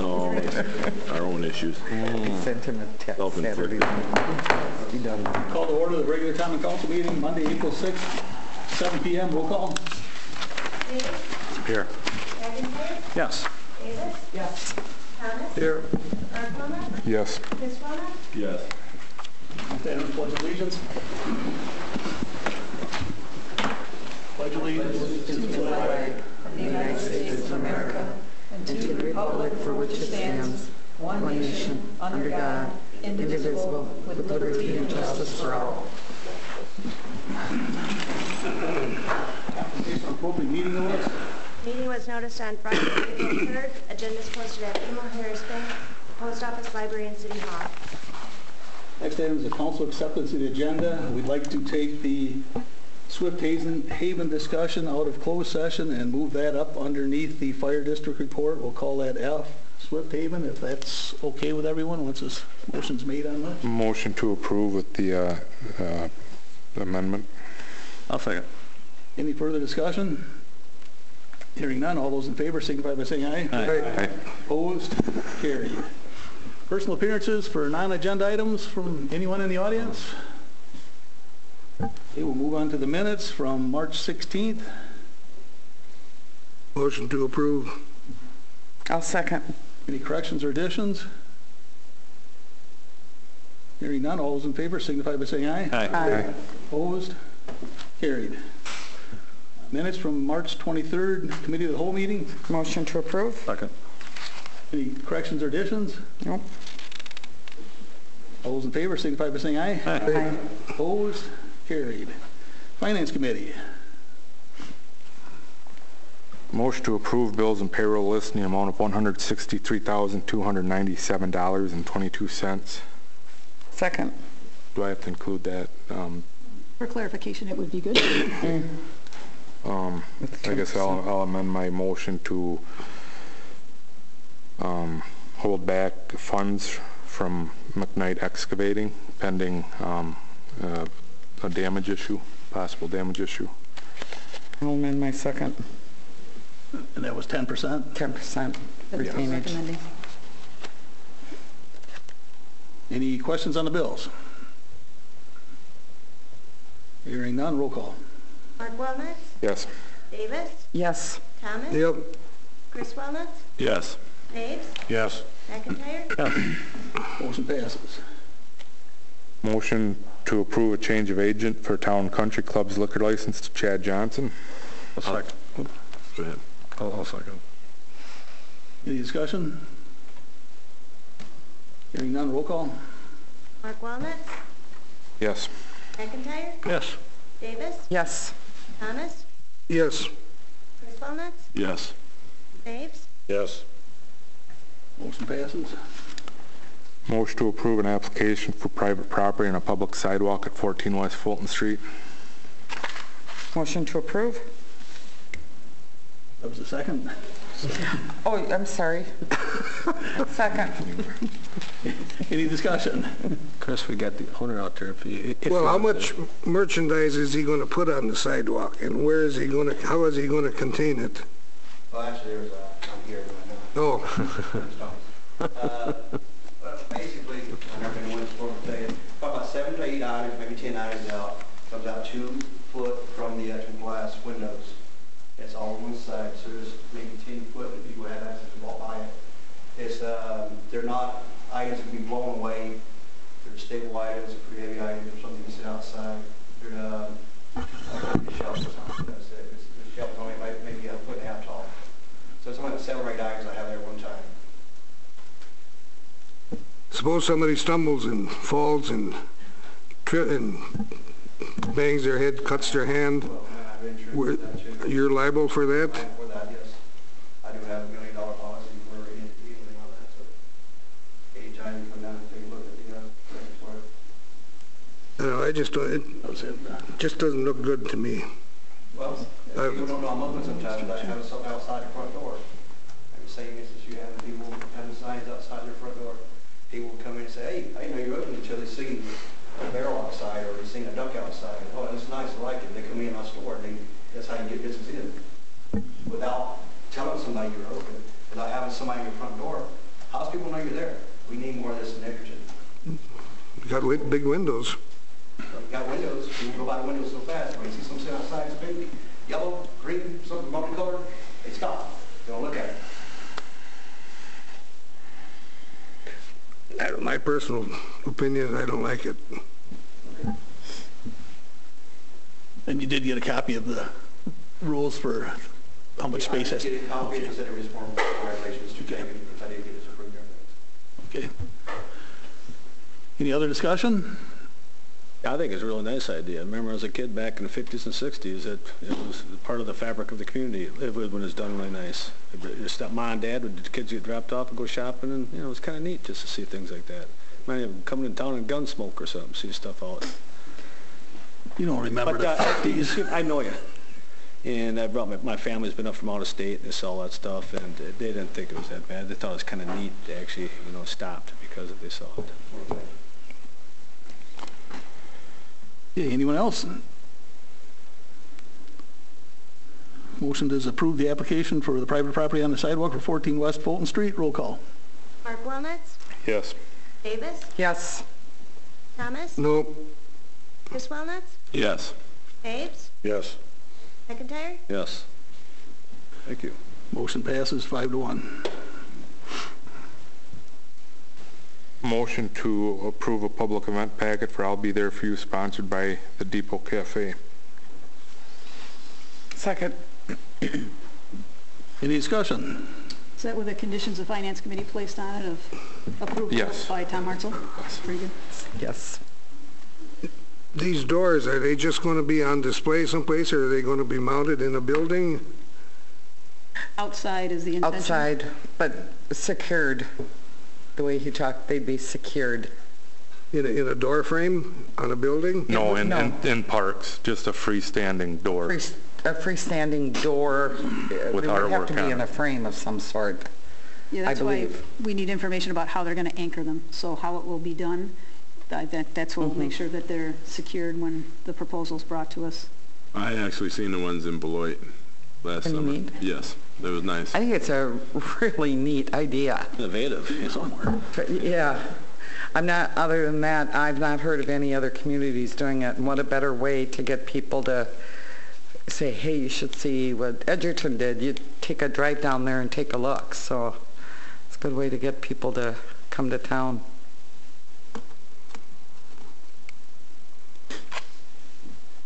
No, our own issues. Sent him a text Saturday. He done. Call to order the regular common council meeting, Monday, April 6th, 7 p.m. Roll call. Davis? Here. McIntyre? Yes. Davis? Yes. Thomas? Here. Arcona? Yes. Kiswana? Yes. Stand and pledge allegiance. Pledge allegiance to the flag of the United States of America and to the republic for which it stands, one nation, under God, indivisible, with liberty and justice for all. Appropriate meeting notice. Meeting was noticed on Friday, April 3rd. Agenda is posted at Emo Harris Bank, Post Office, Library, and City Hall. Next item is the council acceptance of the agenda. We'd like to take the Swift Haven discussion out of closed session and move that up underneath the fire district report. We'll call that F, Swift Haven, if that's okay with everyone once this motion's made on that. Motion to approve with the amendment. I'll second. Any further discussion? Hearing none, all those in favor signify by saying aye. Aye. Opposed? Carried. Personal appearances for non-agenda items from anyone in the audience? Okay, we'll move on to the minutes from March 16th. Motion to approve. I'll second. Any corrections or additions? Hearing none, all those in favor signify by saying aye. Aye. Opposed? Carried. Minutes from March 23rd, committee of the whole meeting. Motion to approve. Second. Any corrections or additions? Nope. All those in favor signify by saying aye. Aye. Opposed? Carried. Finance committee. Motion to approve bills and payroll list in the amount of $163,297.22. Second. Do I have to include that? For clarification, it would be good. I guess I'll amend my motion to hold back funds from McKnight Excavating pending a damage issue, possible damage issue. I'll amend my second. And that was 10%? 10% retainage. Recommending. Any questions on the bills? Hearing none, roll call. Mark Wellnuts? Yes. Davis? Yes. Thomas? Yep. Chris Wellnuts? Yes. Naves? Yes. McIntyre? Motion passes. Motion to approve a change of agent for Town Country Club's liquor license to Chad Johnson. I'll second. Go ahead. I'll second. Any discussion? Hearing none, roll call. Mark Wellnuts? Yes. McIntyre? Yes. Davis? Yes. Thomas? Yes. Chris Wellnuts? Yes. Naves? Yes. Motion passes. Motion to approve an application for private property on a public sidewalk at 14 West Fulton Street. Motion to approve. That was the second. Oh, I'm sorry. Second. Any discussion? Chris, we got the owner out there. Well, how much merchandise is he going to put on the sidewalk, and where is he going to? How is he going to contain it? Well, actually, there's I'm here. Oh. Basically, I'm not going to win store today. About 7 to 8 items, maybe 10 items out. Comes out 2 foot from the actual glass windows. It's all on one side, so there's maybe 10 foot that people have access to walk by it. It's they're not items that can be blown away. They're stable items, pretty heavy items, or something to sit outside. They're shelves or something. That's it. It's the shelf only maybe a foot and a half tall. So it's only the 7 or 8 items I have there at one time. Suppose somebody stumbles and falls and bangs their head, cuts their hand. Well, I have insurance for that too. You're liable for that? For that, yes. I do have $1 million policy for anything on that. So anytime you come down and take a look at the I just don't, it just doesn't look good to me. well, if people don't know I'm open sometimes. I have something outside the front door. Like the same instance you have people having signs outside their front door. People will come in and say, hey, I didn't know you were open until they see a barrel outside or they seen a duck outside. Oh, it's nice, I like it. They come in my store and that's how you get business in. Without telling somebody you're open, without having somebody in your front door. How's people know you're there? We need more of this nitrogen. You got big windows. You got windows, you can go by the windows so fast, when you see someone sitting outside, it's big, yellow, green, something multicolored, they stop, they don't look at it. My personal opinion, I don't like it. And you did get a copy of the rules for how much space has... I did get it copied, because there is form regulations to change it, if I did get it approved and everything. Okay. Any other discussion? I think it's a really nice idea. I remember as a kid back in the 50s and 60s, it was part of the fabric of the community when it's done really nice. Your stepmom and dad, would the kids get dropped off and go shopping, and it was kind of neat just to see things like that. Many of them coming in town and Gunsmoke or something, see stuff out. You don't remember the 50s. I know you. And I brought my family's been up from out of state, and they saw all that stuff, and they didn't think it was that bad. They thought it was kind of neat to actually, stopped because they saw it. Okay, anyone else? Motion to approve the application for the private property on the sidewalk for 14 West Fulton Street. Roll call. Mark Walnuts? Yes. Davis? Yes. Thomas? No, Chris Walnuts? Yes. Aves? Yes. McIntyre? Yes. Thank you. Motion passes 5-1. Motion to approve a public event packet for I'll Be There For You, sponsored by the Depot Cafe. Second. Any discussion? Is that with the conditions the Finance Committee placed on it of approval Yes. by Tom Hartzell? Pretty good. Yes. these doors, are they just going to be on display someplace, or are they going to be mounted in a building? Outside is the intention? Outside, but secured. The way he talked, they'd be secured. In a door frame on a building? No, No. in parks, just a freestanding door. A freestanding door. With It would have artwork to be on in it. a frame of some sort. Yeah, that's I why believe. we need information about how they're going to anchor them, so how it will be done. That's what will make sure that they're secured when the proposal's brought to us. I actually seen the ones in Beloit last Pretty summer. neat. Yes, that was nice. I think it's a really neat idea. Innovative, somewhere. But, yeah. Other than that, I've not heard of any other communities doing it. And what a better way to get people to say, hey, you should see what Edgerton did. You take a drive down there and take a look. So it's a good way to get people to come to town.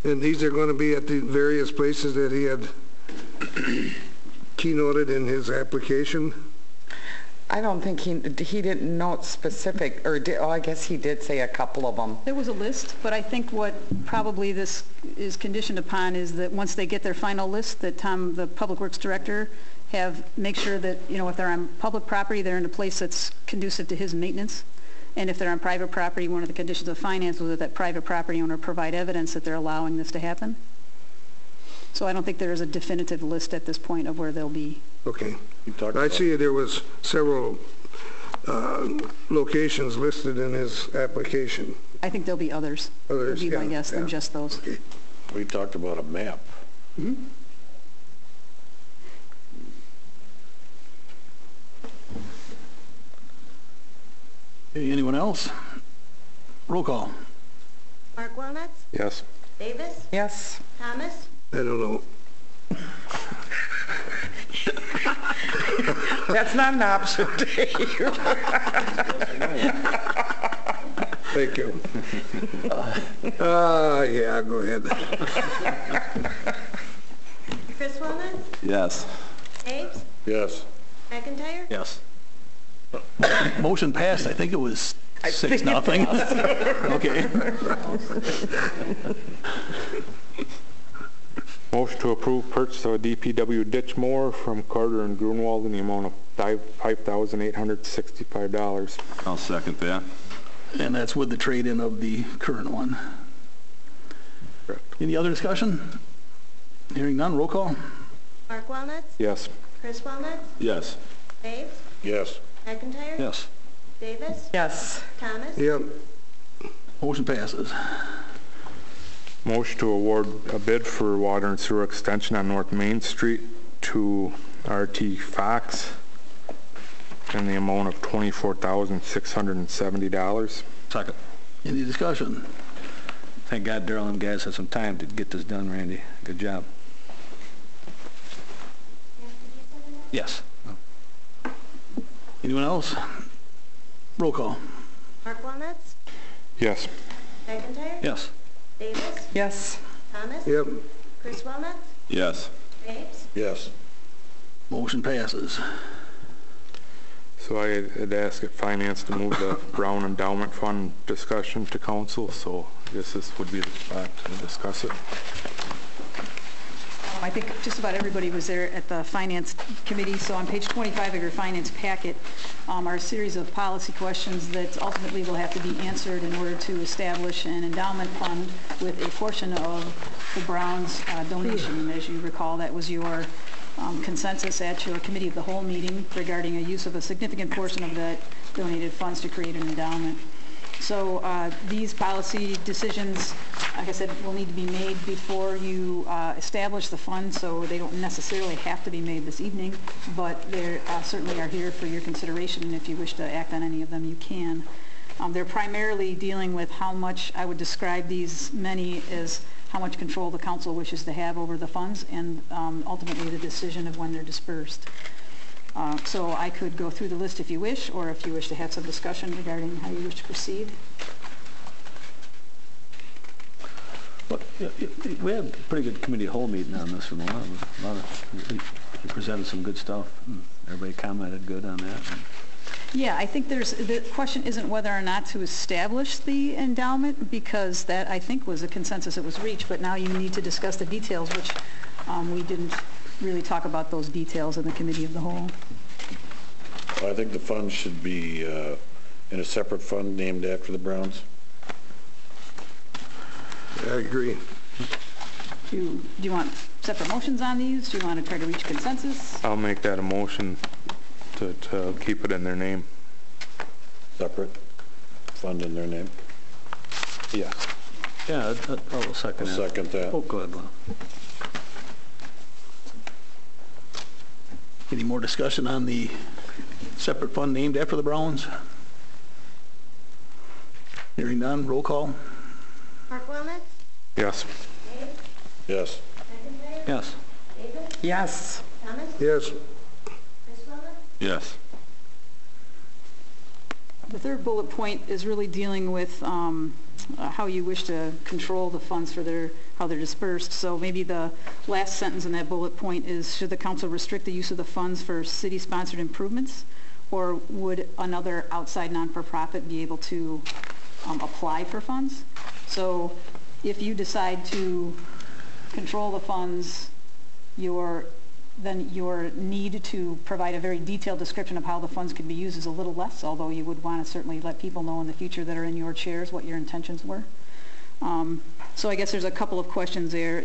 And these are going to be at the various places that he had keynoted in his application? I don't think he didn't note specific, or I guess he did say a couple of them. There was a list, but I think what probably this is conditioned upon is that once they get their final list, that Tom, the Public Works Director, make sure that, if they're on public property, they're in a place that's conducive to his maintenance. And if they're on private property, one of the conditions of finance was that private property owner provide evidence that they're allowing this to happen. So I don't think there is a definitive list at this point of where they'll be. Okay. I see there was several locations listed in his application. I think there'll be others. Others, would be my yeah, guess than yeah. just those. Okay. We talked about a map. Okay, anyone else? Roll call. Mark Walnuts? Yes. Davis? Yes. Thomas? I don't know. That's not an option, Dave. Thank you. Yeah, go ahead. Chris Walnuts? Yes. Aves? Yes. McIntyre? Yes. Motion passed. I think it was 6-0. Okay. Motion to approve purchase of a DPW ditch mower from Carter and Grunwald in the amount of $5,865. I'll second that. And that's with the trade-in of the current one. Correct. Any other discussion? Hearing none, roll call. Mark Walnuts? Yes. Chris Walnuts? Yes. Aves? Yes. McIntyre? Yes. Davis? Yes. Thomas? Yep. Motion passes. Motion to award a bid for water and sewer extension on North Main Street to RT Fox in the amount of $24,670. Second. Any discussion? Thank God Darrell and guys had some time to get this done, Randy. Good job. Yes. Anyone else? Roll call. Mark Wilmots, Yes. McIntyre. Yes. Davis, Yes. Thomas. Yep. Chris Wilmots, Yes. Graves. Yes. Motion passes. So I had asked at Finance to move the Brown Endowment Fund discussion to council, so I guess this would be the spot to discuss it. I think just about everybody was there at the Finance Committee, so on page 25 of your Finance packet are a series of policy questions that ultimately will have to be answered in order to establish an endowment fund with a portion of the Browns donation. As you recall, that was your consensus at your Committee of the Whole meeting regarding a use of a significant portion of that donated funds to create an endowment. So these policy decisions, like I said, will need to be made before you establish the fund, so they don't necessarily have to be made this evening, but they certainly are here for your consideration, and if you wish to act on any of them, you can. They're primarily dealing with how much, I would describe these many as how much control the council wishes to have over the funds, and ultimately the decision of when they're dispersed. So I could go through the list if you wish, or if you wish to have some discussion regarding how you wish to proceed. But we had a pretty good committee whole meeting on this, and a lot of you presented some good stuff. And everybody commented good on that. Yeah, I think the question isn't whether or not to establish the endowment, because that, I think, was a consensus that was reached, but now you need to discuss the details, which we didn't really talk about those details in the Committee of the Whole. I think the fund should be in a separate fund named after the Browns. I agree. Do you want separate motions on these? Do you want to try to reach consensus? I'll make that a motion to keep it in their name. Separate fund in their name. Yes. Yeah, I'll second that. Second that. Oh, go ahead, Lou. Any more discussion on the separate fund named after the Browns? Hearing none, roll call. Mark Wilmots, Yes. Graves, Yes. McIntyre. Yes. Davis, Yes. Thomas. Yes. Chris Wilmots, Yes. The third bullet point is really dealing with how you wish to control the funds for how they're dispersed. So maybe the last sentence in that bullet point is, should the council restrict the use of the funds for city-sponsored improvements, or would another outside non-for-profit be able to apply for funds? So if you decide to control the funds, then your need to provide a very detailed description of how the funds could be used is a little less, although you would want to certainly let people know in the future that are in your chairs what your intentions were. So I guess there's a couple of questions there.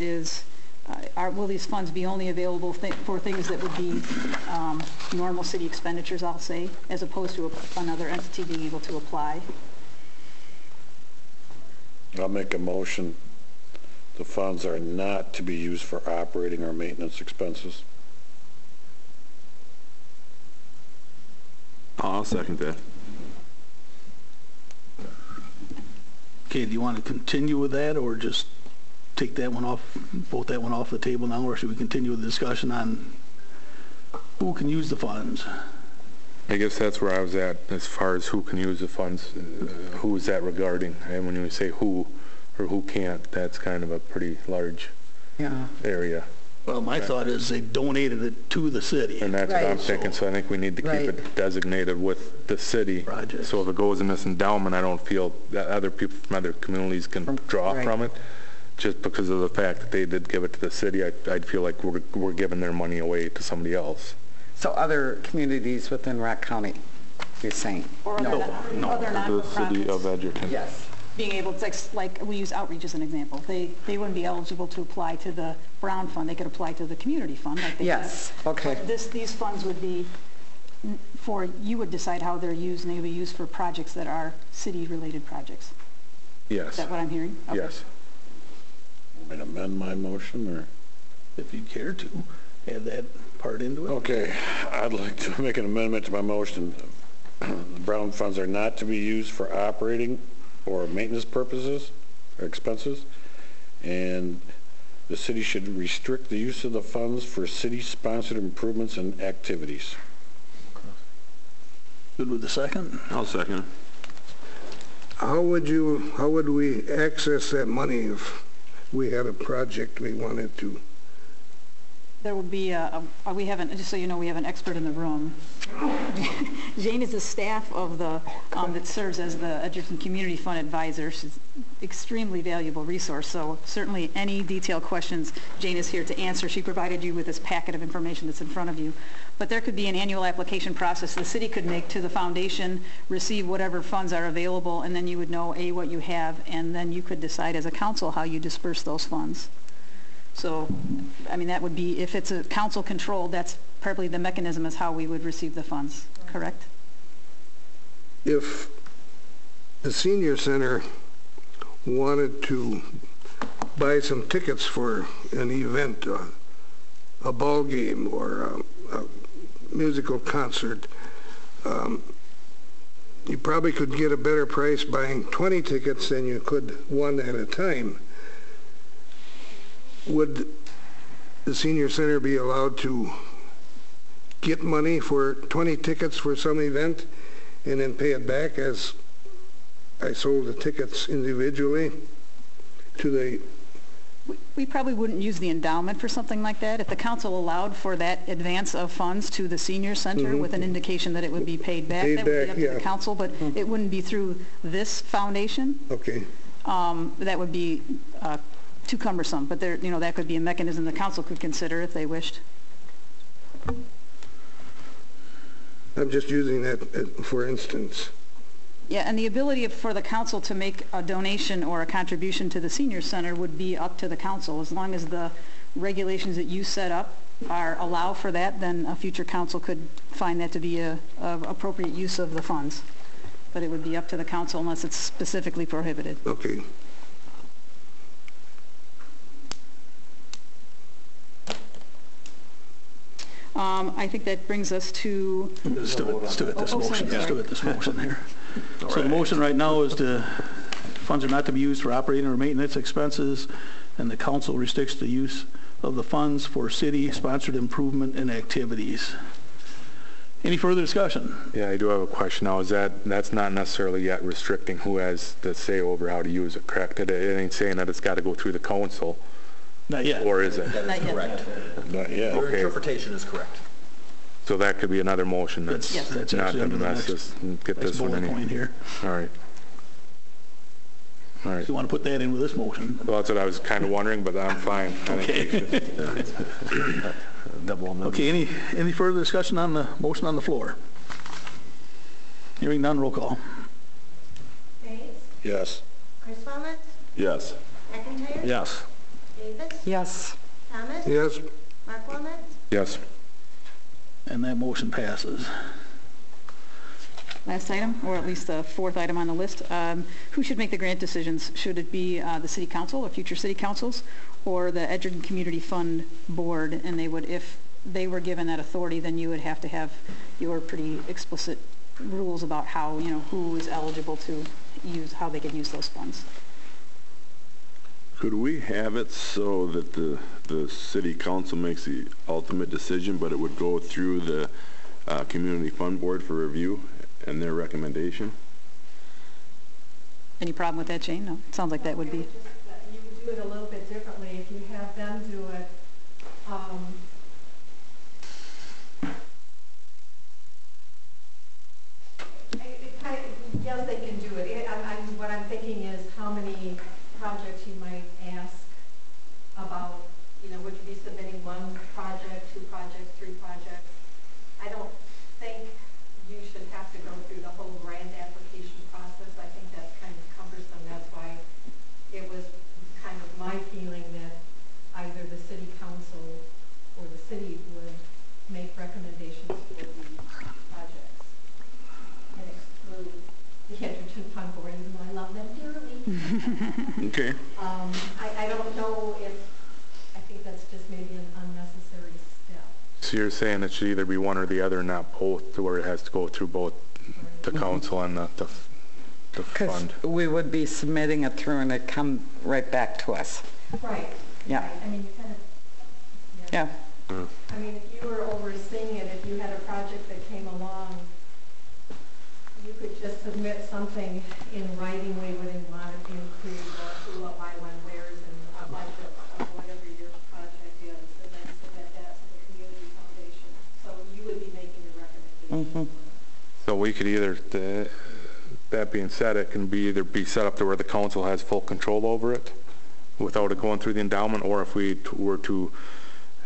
Will these funds be only available for things that would be normal city expenditures, I'll say, as opposed to another entity being able to apply? I'll make a motion. The funds are not to be used for operating or maintenance expenses. I'll second that. Okay, do you want to continue with that, or just take that one off, vote that one off the table now, or should we continue with the discussion on who can use the funds? I guess that's where I was at as far as who can use the funds. Who is that regarding? And when you say who or who can't, that's kind of a pretty large area. Well, my thought is they donated it to the city. And that's what I'm thinking, so I think we need to keep it designated with the city. Project. So if it goes in this endowment, I don't feel that other people from other communities can draw from it. Just because of the fact that they did give it to the city, I'd feel like we're giving their money away to somebody else. So other communities within Rock County, you're saying? Or other The non-for-profits? city of Edgerton. Yes. Being able to, like we use outreach as an example. They wouldn't be eligible to apply to the Brown Fund. They could apply to the community fund. Like they Yes, can. okay. These funds would be you would decide how they're used, and they would be used for projects that are city-related projects. Yes. Is that what I'm hearing? Okay. Yes. Want me to amend my motion, or? If you care to. add that part into it. Okay, I'd like to make an amendment to my motion. The Brown funds are not to be used for operating or maintenance purposes or expenses, and the city should restrict the use of the funds for city-sponsored improvements and activities. Good with the second? I'll second it. How would we access that money if we had a project we wanted to? There would be, we have just so you know, we have an expert in the room. Jane is the staff of the, that serves as the Edgerton Community Fund Advisor. She's an extremely valuable resource, so certainly any detailed questions, Jane is here to answer. She provided you with this packet of information that's in front of you. But there could be an annual application process the city could make to the foundation, receive whatever funds are available, and then you would know, A, what you have, and then you could decide as a council how you disperse those funds. So, I mean, that would be, if it's a council controlled, that's probably the mechanism is how we would receive the funds, correct? If the senior center wanted to buy some tickets for an event, a ball game or a musical concert, you probably could get a better price buying 20 tickets than you could one at a time. Would the senior center be allowed to get money for 20 tickets for some event and then pay it back as I sold the tickets individually to the... We probably wouldn't use the endowment for something like that. If the council allowed for that advance of funds to the senior center with an indication that it would be paid back, that would be up to the council, but it wouldn't be through this foundation. Okay. That would be too cumbersome, but there, you know, that could be a mechanism the council could consider if they wished. I'm just using that for instance. Yeah, and the ability for the council to make a donation or a contribution to the senior center would be up to the council. As long as the regulations that you set up allow for that, then a future council could find that to be a appropriate use of the funds. But it would be up to the council unless it's specifically prohibited. Okay. I think that brings us to... Let's do it this Oh, motion. sorry. Let's do it this motion here. So the motion right now is funds are not to be used for operating or maintenance expenses, and the council restricts the use of the funds for city-sponsored improvement and activities. Any further discussion? Yeah, I do have a question now. That's not necessarily yet restricting who has the say over how to use it, correct? It ain't saying that it's got to go through the council. Not yet. Or is it? That is correct. Not yet. Your Okay. interpretation is correct. So that could be another motion that's Yes. That's not actually going to under the mess next get this one bullet in point here. All right. All right. So you want to put that in with this motion? Well, that's what I was kind of wondering, but I'm fine. I think we should. Double amendment. Okay, any further discussion on the motion on the floor? Hearing none, roll call. Bates? Yes. Chris Wilmot? Yes. McIntyre? Yes. Davis? Yes. Thomas? Yes. Mark Wilmot? Yes. And that motion passes. Last item, or at least the fourth item on the list. Who should make the grant decisions? Should it be the city council or future city councils or the Edgerton Community Fund Board? And they would, if they were given that authority, then you would have to have your pretty explicit rules about how, you know, who is eligible to use, how they could use those funds. Could we have it so that the city council makes the ultimate decision, but it would go through the community fund board for review and their recommendation? Any problem with that, Jane? No? It sounds like that would be. You would do it a little bit differently if you have them do it. Yes, they can do it. What I'm thinking is how many projects you might ask about, you know, would you be submitting one project, two projects, three projects? I don't think you should have to go through the whole grant application process. I think that's kind of cumbersome. That's why it was kind of my feeling that either the city council or the city would make recommendations for the projects and exclude the Edgerton Fund Board, even though I love them dearly. Okay. I don't know if, I think that's just maybe an unnecessary step. So you're saying it should either be one or the other, not both, to where it has to go through both the council and the Because fund? we would be submitting it through and it come right back to us. Right. Yeah. Right. I mean, you kind of, Yeah. I mean, if you were overseeing it, if you had a project that came along, you could just submit something in writing. We wouldn't want to include who, what, why, when, where's, and a budget of whatever your project is, and then submit that to the community foundation. So you would be making a recommendation. So we could either, that being said, it can be either be set up to where the council has full control over it without it going through the endowment, or if we were to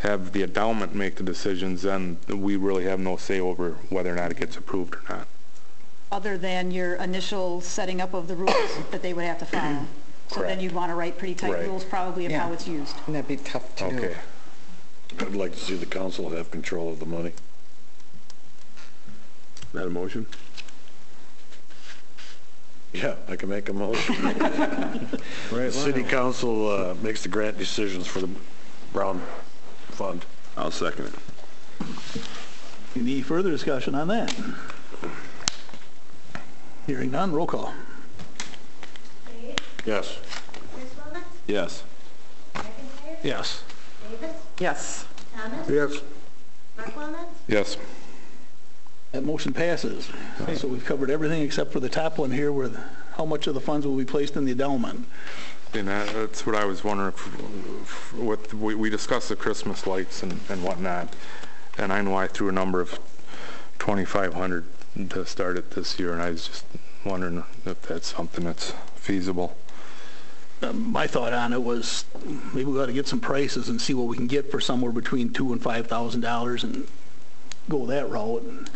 have the endowment make the decisions, then we really have no say over whether or not it gets approved or not. Other than your initial setting up of the rules that they would have to follow. So then Correct. you'd want to write pretty tight Right. rules probably of Yeah. how it's used. And that'd be tough to do. Okay. I'd like to see the council have control of the money. That a motion? Yeah, I can make a motion. The city council makes the grant decisions for the Brown Fund. I'll second it. Any further discussion on that? Hearing none, roll call. Dave? Yes. Chris Willis? Yes. McIntyre? Yes. Davis? Yes. Thomas? Yes. Mark Wilmots? Yes. That motion passes. So we've covered everything except for the top one here, where how much of the funds will be placed in the endowment. And that's what I was wondering, we discussed the Christmas lights and whatnot, and I know I threw a number of $2,500 to start it this year, and I was just wondering if that's something that's feasible. My thought on it was maybe we ought to get some prices and see what we can get for somewhere between $2,000 and $5,000 and go that route and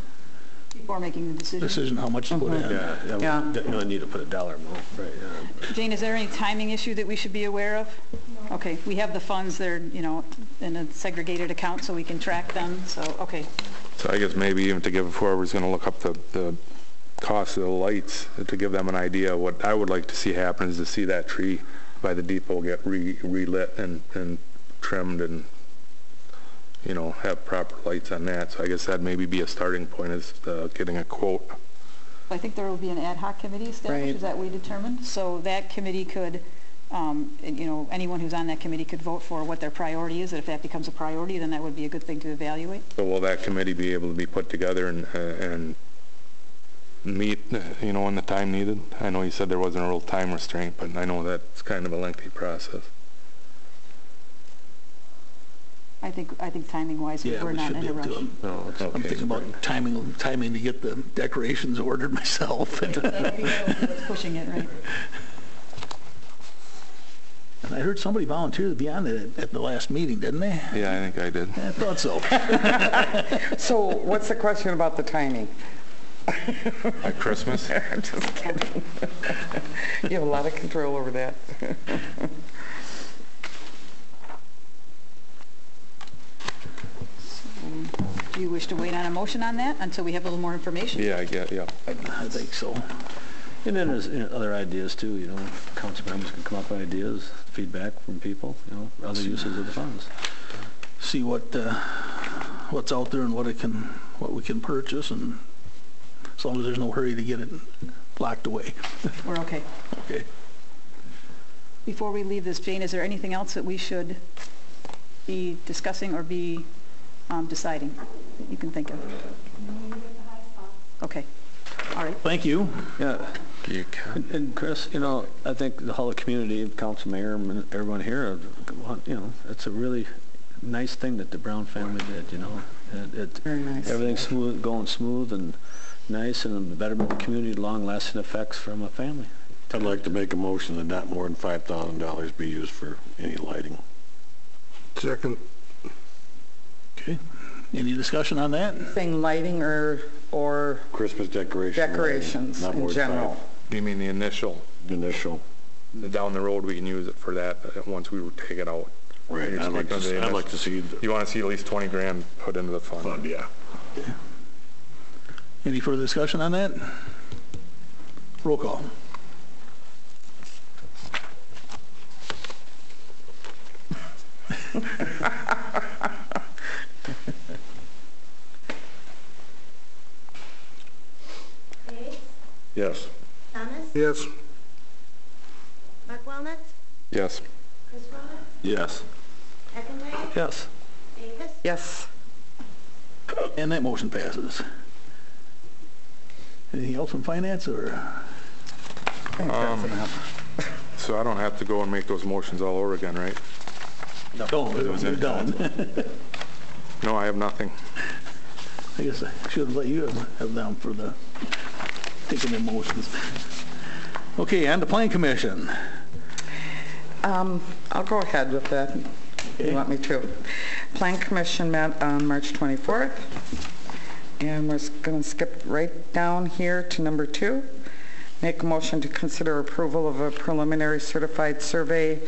Before making the decision. decision how much to put in. Yeah. No need to put a dollar amount, right, yeah. Jane, is there any timing issue that we should be aware of? Okay, we have the funds there, you know, in a segregated account so we can track them, so, okay. So I guess maybe even to give whoever's going to look up the cost of the lights, to give them an idea, what I would like to see happen is to see that tree by the depot get relit and trimmed and, you know, have proper lights on that. So I guess that'd maybe be a starting point, is getting a quote. I think there will be an ad hoc committee established, Right. is that we determined? So that committee could, you know, anyone who's on that committee could vote for what their priority is, and if that becomes a priority, then that would be a good thing to evaluate. So will that committee be able to be put together and meet, you know, in the time needed? I know you said there wasn't a real time restraint, but I know that's kind of a lengthy process. I think timing-wise, Yeah, we're we not should in be a able rush. to. No, it's I'm okay. thinking about timing to get the decorations ordered myself. That'll be what's pushing it, right? And I heard somebody volunteer to be on it at the last meeting, didn't they? Yeah, I think I did. I thought so. So what's the question about the timing? At Christmas? I'm just kidding. You have a lot of control over that. Do you wish to wait on a motion on that until we have a little more information? Yeah, I get, yeah. I think so. And then there's other ideas too, you know, council members can come up with ideas, feedback from people, you know, other uses of the funds. See what's out there and what we can purchase, and as long as there's no hurry to get it locked away. We're okay. Okay. Before we leave this, Jane, is there anything else that we should be discussing or be deciding that you can think of? Okay. All right. Thank you. Yeah. You can. And Chris, you know, I think the whole community, council mayor, and everyone here, you know, it's a really nice thing that the Brown family did, you know. Very nice. Everything's smooth, going smooth and nice, and the betterment of the community, long-lasting effects from a family. I'd like to make a motion that not more than $5,000 be used for any lighting. Second. Okay. Any discussion on that? Saying lighting or Christmas decorations. decorations not more in than general. You mean the initial? Initial. Down the road, we can use it for that once we take it out. Right. You're I'd like speaking of the to see the You want to see at least 20 grand put into the fund? fund, yeah. Any further discussion on that? Roll call. Yes. Thomas? Yes. Mark Walnuts? Yes. Chris Wallace? Yes. McIntyre? Yes. Davis? Yes. And that motion passes. Anything else from finance, or? I think that's enough. So I don't have to go and make those motions all over again, right? No, you're done. No, I have nothing. I guess I should have let you have them for the taking the motions. Okay, and the Plan Commission. I'll go ahead with that. Okay. You want me to? Plan Commission met on March 24th, and we're going to skip right down here to number 2. Make a motion to consider approval of a preliminary certified survey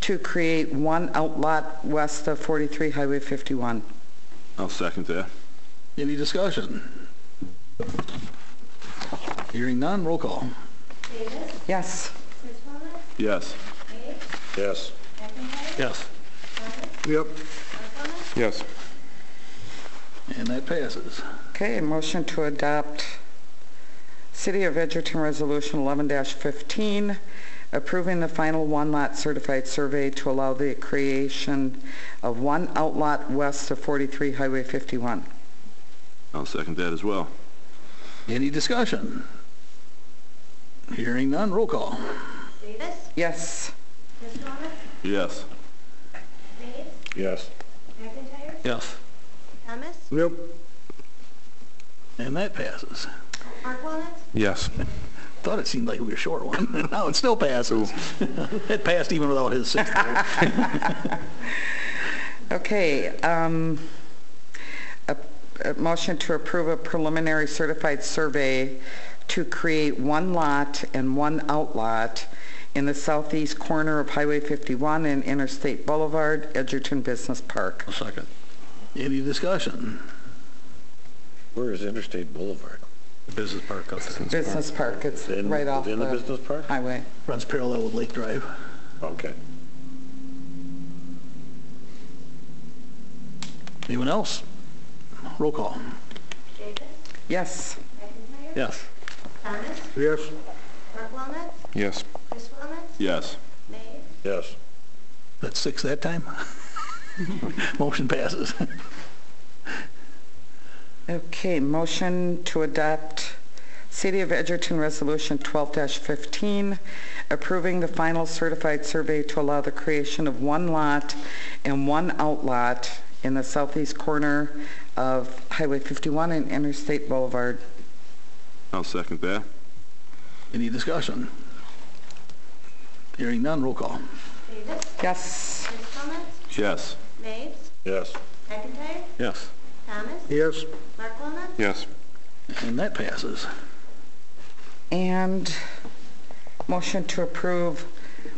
to create one outlot west of 43 Highway 51. I'll second that. Any discussion? Hearing none, roll call. Davis? Yes. Chris Wallace? Yes. Dave? Yes. McIntyre? Yes. Thomas? Yep. Mark Walnuts? Yes. And that passes. Okay, motion to adopt City of Edgerton Resolution 11-15, approving the final one-lot certified survey to allow the creation of one outlot west of 43 Highway 51. I'll second that as well. Any discussion? Hearing none, roll call. Davis? Yes. Chris Wallace? Yes. Dave? Yes. McIntyre? Yes. Thomas? Yep. And that passes. Mark Walnuts? Yes. Thought it seemed like we were short one. No, it still passes. It passed even without his signature. Okay, a motion to approve a preliminary certified survey to create one lot and one outlot in the southeast corner of Highway 51 and Interstate Boulevard, Edgerton Business Park. A second. Any discussion? Where is Interstate Boulevard? Business park up there. Business Park, it's right off Within the the business park? highway. Runs parallel with Lake Drive. Okay. Anyone else? Roll call. Davis? Yes. McIntyre? Yes. Thomas? Yes. Mark Walnuts? Yes. Chris Wallace? Yes. Dave? Yes. That's 6 that time? Motion passes. Okay, motion to adopt City of Edgerton Resolution 12-15, approving the final certified survey to allow the creation of one lot and one outlot in the southeast corner of Highway 51 and Interstate Boulevard. I'll second that. Any discussion? Hearing none, roll call. Davis? Yes. Chris Wallace? Yes. Mapes? Yes. McIntyre? Yes. Thomas? Yes. Mark Walnuts? Yes. And that passes. And motion to approve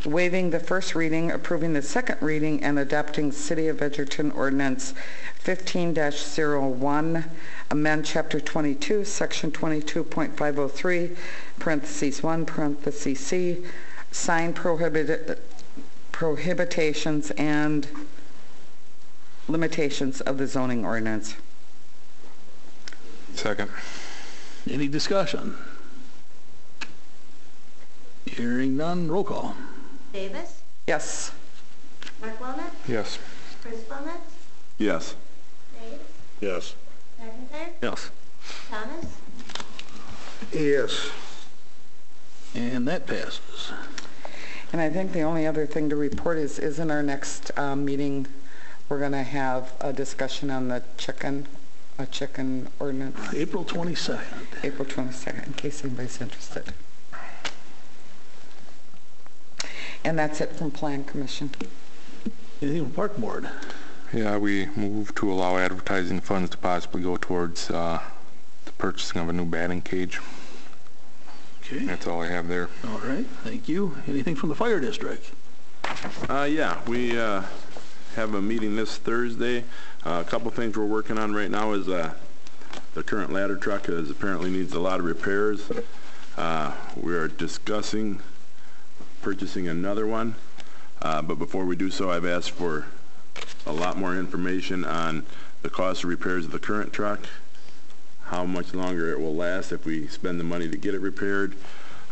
waiving the first reading, approving the second reading, and adopting City of Edgerton Ordinance 15-01, amend Chapter 22, Section 22.503, parentheses 1, parentheses C, sign prohibitations and limitations of the zoning ordinance. Second. Any discussion? Hearing none, roll call. Davis? Yes. Mark Walnuts? Yes. Chris Wallace? Yes. Dave? Yes. McIntyre? Yes. Thomas? Yes. And that passes. And I think the only other thing to report is in our next meeting, we're going to have a discussion on the chicken ordinance, April 22nd. April 22nd, in case anybody's interested. And that's it from Plan Commission. Anything from Park Board? Yeah, we move to allow advertising funds to possibly go towards the purchasing of a new batting cage. Okay. That's all I have there. All right, thank you. Anything from the Fire District? Yeah, we have a meeting this Thursday. A couple things we're working on right now is the current ladder truck apparently needs a lot of repairs. We are discussing purchasing another one, but before we do so, I've asked for a lot more information on the cost of repairs of the current truck, how much longer it will last if we spend the money to get it repaired.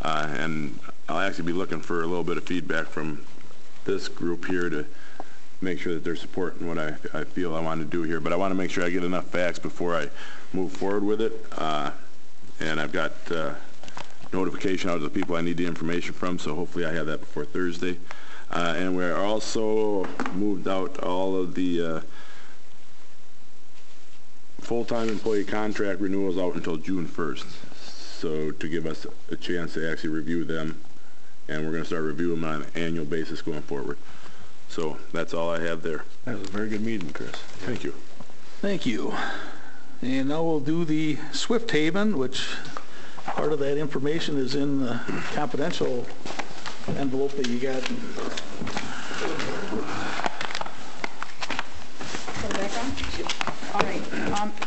And I'll actually be looking for a little bit of feedback from this group here to make sure that they're supporting what I feel I want to do here. But I want to make sure I get enough facts before I move forward with it. And I've got notification out to the people I need the information from, so hopefully I have that before Thursday. And we're also moved out all of the full-time employee contract renewals out until June 1st. So to give us a chance to actually review them, and we're going to start reviewing them on an annual basis going forward. So that's all I have there. That was a very good meeting, Chris. Thank you. Thank you. And now we'll do the Swift Haven, which part of that information is in the confidential envelope that you got. All right.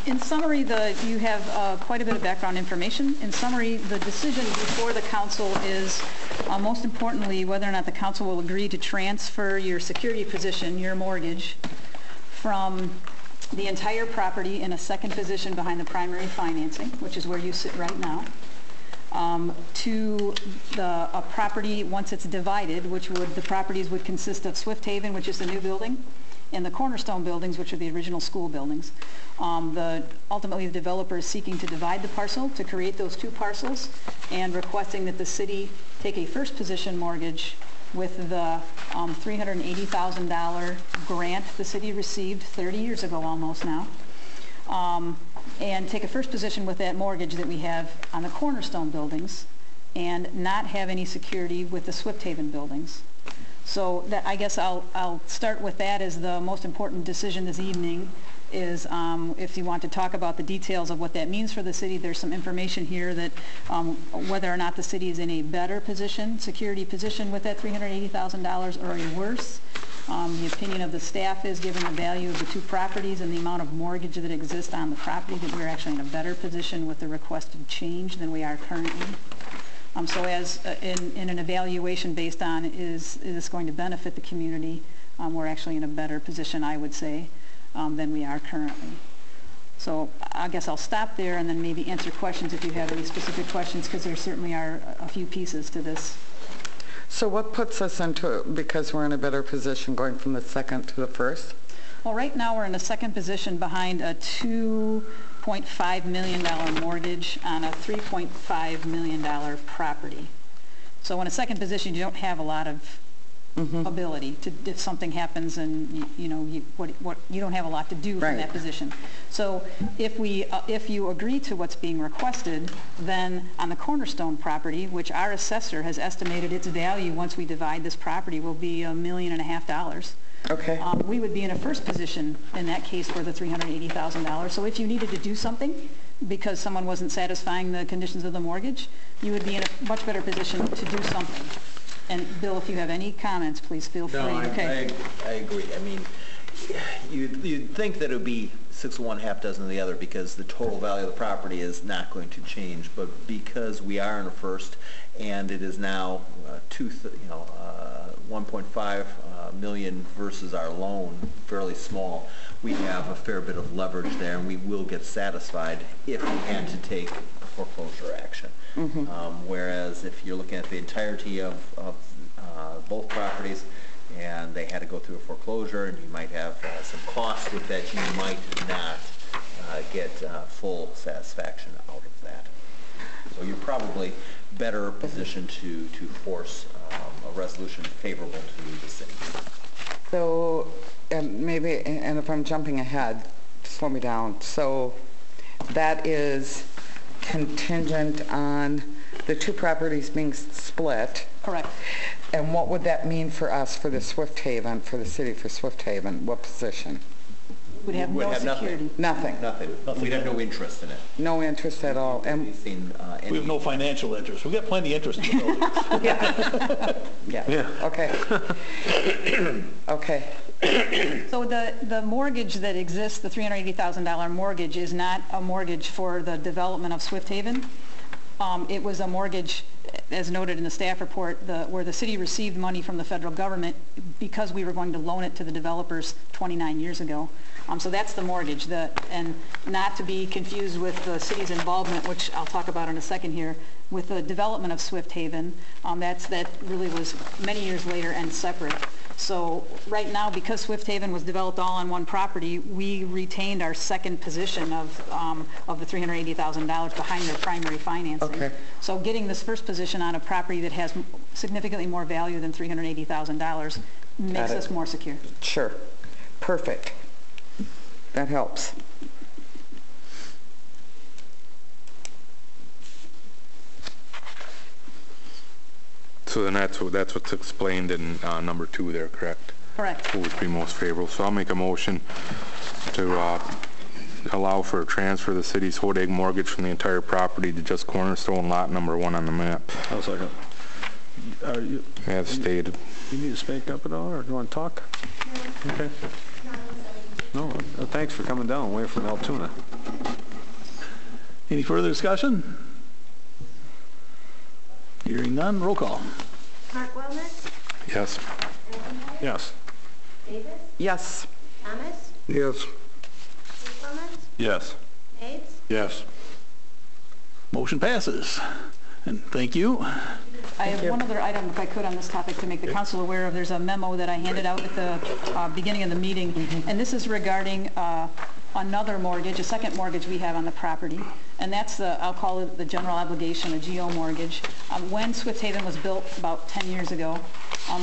In summary, you have quite a bit of background information. In summary, the decision before the council is, most importantly, whether or not the council will agree to transfer your security position, your mortgage, from the entire property in a second position behind the primary financing, which is where you sit right now, to a property once it's divided, the properties would consist of Swift Haven, which is the new building, and the Cornerstone buildings, which are the original school buildings. Ultimately, the developer is seeking to divide the parcel to create those two parcels and requesting that the city take a first position mortgage with the $380,000 grant the city received 30 years ago almost now, and take a first position with that mortgage that we have on the Cornerstone buildings and not have any security with the Swift Haven buildings. So that, I guess I'll start with that as the most important decision this evening is if you want to talk about the details of what that means for the city, there's some information here that whether or not the city is in a better position, security position with that $380,000 or a worse. The opinion of the staff is, given the value of the two properties and the amount of mortgage that exists on the property, that we're actually in a better position with the requested change than we are currently. So as in an evaluation based on is this going to benefit the community, we're actually in a better position, I would say, than we are currently. So I guess I'll stop there and then maybe answer questions if you have any specific questions, because there certainly are a few pieces to this. So what puts us into, because we're in a better position going from the second to the first? Well, right now we're in a second position behind a $2.5 million mortgage on a $3.5 million property. So in a second position, you don't have a lot of ability to, if something happens and you don't have a lot to do from that position. So if you agree to what's being requested, then on the Cornerstone property, which our assessor has estimated its value once we divide this property will be $1.5 million. Okay. We would be in a first position in that case for the $380,000. So if you needed to do something because someone wasn't satisfying the conditions of the mortgage, you would be in a much better position to do something. And Bill, if you have any comments, please feel free. No, I agree. I mean, you'd think that it would be 6 of one, half dozen of the other, because the total value of the property is not going to change. But because we are in a first, and it is now 1.5 million versus our loan, fairly small, we have a fair bit of leverage there, and we will get satisfied if we had to take a foreclosure action. Whereas if you're looking at the entirety of both properties, and they had to go through a foreclosure, and you might have some costs with that, you might not get full satisfaction out of that. So you're probably better positioned to force a resolution favorable to the city. So maybe, and if I'm jumping ahead, slow me down. So that is contingent on the two properties being split. Correct. And what would that mean for us, for the Swift Haven, for the city for Swift Haven? What position? Would have no security. Nothing. Nothing. We'd have no interest in it. No interest at all. And we have no financial interest. We've got plenty of interest in the buildings. yeah. Okay. Okay. So the mortgage that exists, the $380,000 mortgage, is not a mortgage for the development of Swift Haven. It was a mortgage, as noted in the staff report, where the city received money from the federal government because we were going to loan it to the developers 29 years ago. So that's the mortgage, and not to be confused with the city's involvement, which I'll talk about in a second here, with the development of Swift Haven. That really was many years later and separate. So right now, because Swift Haven was developed all on one property, we retained our second position of the $380,000 behind their primary financing. Okay. So getting this first position on a property that has significantly more value than $380,000 makes us more secure. Sure. Perfect. That helps. So then that's what's explained in number 2 there, correct? Correct. Who would be most favorable. So I'll make a motion to allow for a transfer of the city's Hodag mortgage from the entire property to just Cornerstone lot number 1 on the map. I'll second. Are you, As stated. you need to speak up at all, or do you want to talk? Okay. No, thanks for coming down away from Altoona. Any further discussion? Hearing none, roll call. Mark Wellness, Yes. McIntyre. Yes. Davis, Yes. Yes. Thomas, Chris Clemens, Yes. Nates, Yes. Motion passes. And thank you. I have one other item, if I could, on this topic to make the council aware of. There's a memo that I handed out at the beginning of the meeting, and this is regarding another mortgage, a second mortgage we have on the property, and that's I'll call it the general obligation, a GO mortgage. When Swift Haven was built about 10 years ago,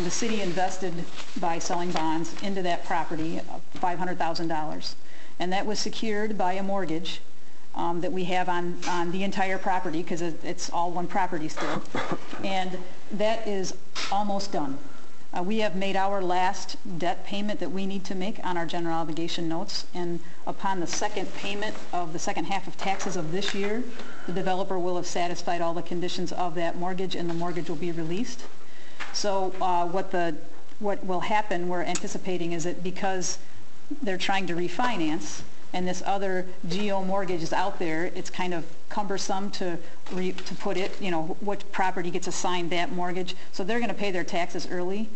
the city invested by selling bonds into that property, $500,000, and that was secured by a mortgage that we have on the entire property, because it's all one property still, and that is almost done. We have made our last debt payment that we need to make on our general obligation notes, and upon the second payment of the second half of taxes of this year, the developer will have satisfied all the conditions of that mortgage, and the mortgage will be released. So what will happen, we're anticipating, is that because they're trying to refinance, and this other GO mortgage is out there, it's kind of cumbersome to put it, what property gets assigned that mortgage. So they're going to pay their taxes early.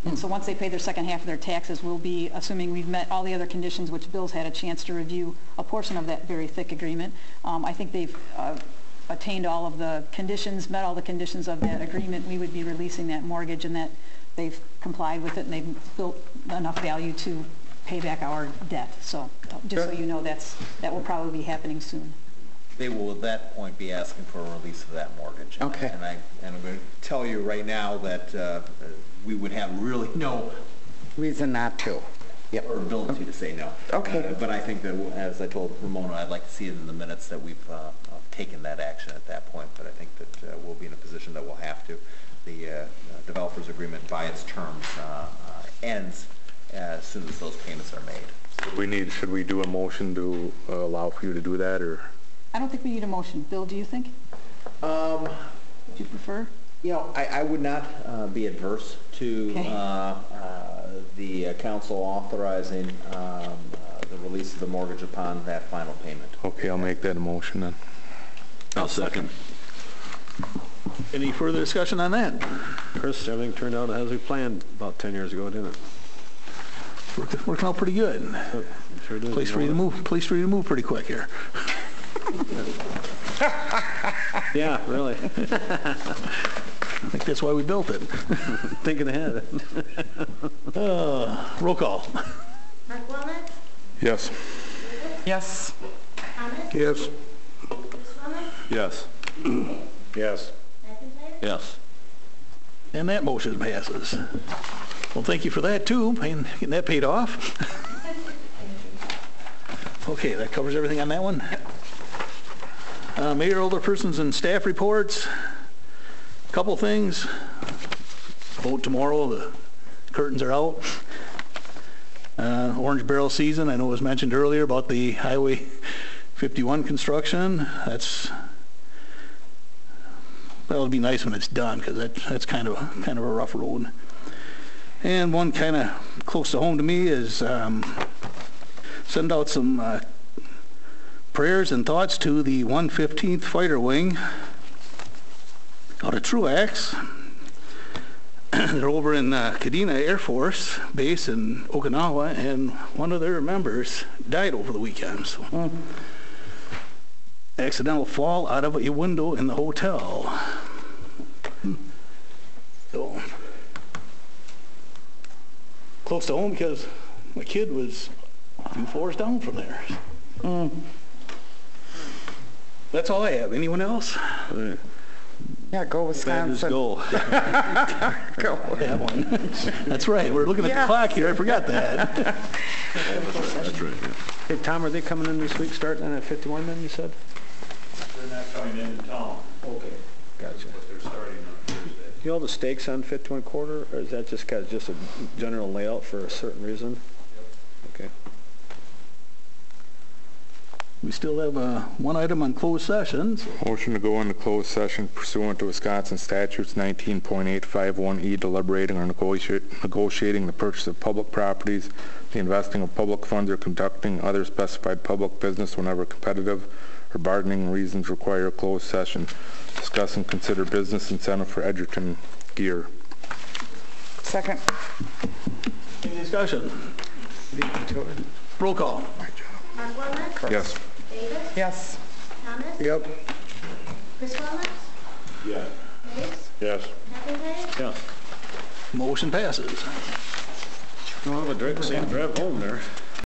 And so once they pay their second half of their taxes, we'll be, assuming we've met all the other conditions, which Bill's had a chance to review a portion of that very thick agreement. I think they've attained all of the conditions, met all the conditions of that agreement. We would be releasing that mortgage, and that they've complied with it, and they've built enough value to pay back our debt. So just so you know, that will probably be happening soon. They will at that point be asking for a release of that mortgage. Okay. And I'm going to tell you right now that we would have really no Reason not to. Yep. or ability to say no. Okay. But I think that, as I told Ramona, I'd like to see it in the minutes that we've taken that action at that point. But I think that we'll be in a position that we'll have to. The developer's agreement by its terms ends as soon as those payments are made. Should we do a motion to allow for you to do that, or? I don't think we need a motion. Bill, do you think? Would you prefer? I would not be adverse to the council authorizing the release of the mortgage upon that final payment. Okay, I'll make that a motion then. I'll second. Any further discussion on that? Chris, everything turned out as we planned about 10 years ago, didn't it? Working out pretty good. Sure did. Place for you to move pretty quick here. Yeah, really. I think that's why we built it. Thinking ahead. Roll call. Mark Wellness, Yes. Yes. Thomas, Yes. Chris Clemens, Yes. Yes. McIntyre. Yes. And that motion passes. Well, thank you for that too, getting that paid off. Okay, that covers everything on that one? Mayor, older persons and staff reports. Couple things. Vote tomorrow, the curtains are out. Orange barrel season, I know it was mentioned earlier about the Highway 51 construction. It'll be nice when it's done, because that's kind of a rough road. And one kind of close to home to me is send out some prayers and thoughts to the 115th Fighter Wing out of Truax. They're over in Kadena Air Force Base in Okinawa, and one of their members died over the weekend. So. Accidental fall out of a window in the hotel. So, close to home because my kid was 2 floors down from there. That's all I have. Anyone else? Yeah, go Wisconsin. Go. Go. That one. That's right. We're looking at the clock here. I forgot that. That's right, yeah. Hey, Tom, are they coming in this week starting at 51 then, you said? They're not coming into town. Okay, gotcha. But they're starting on Thursday. You know the stakes on 51 quarter, or is that just kind of just a general layout for a certain reason? Yep. Okay. We still have one item on closed sessions. Motion to go into closed session pursuant to Wisconsin statutes 19.851E, deliberating or negotiating the purchase of public properties, the investing of public funds, or conducting other specified public business whenever competitive or bargaining reasons require a closed session. Discuss and consider business incentive for Edgerton Gear. Second. Any discussion? Roll call. Mark Wilmer? Yes. Davis? Yes. Thomas? Yep. Chris Wilmer? Yes. Mapes? Yes. McIntyre? Yeah. Motion passes. I'll have a drink, safe drive home there.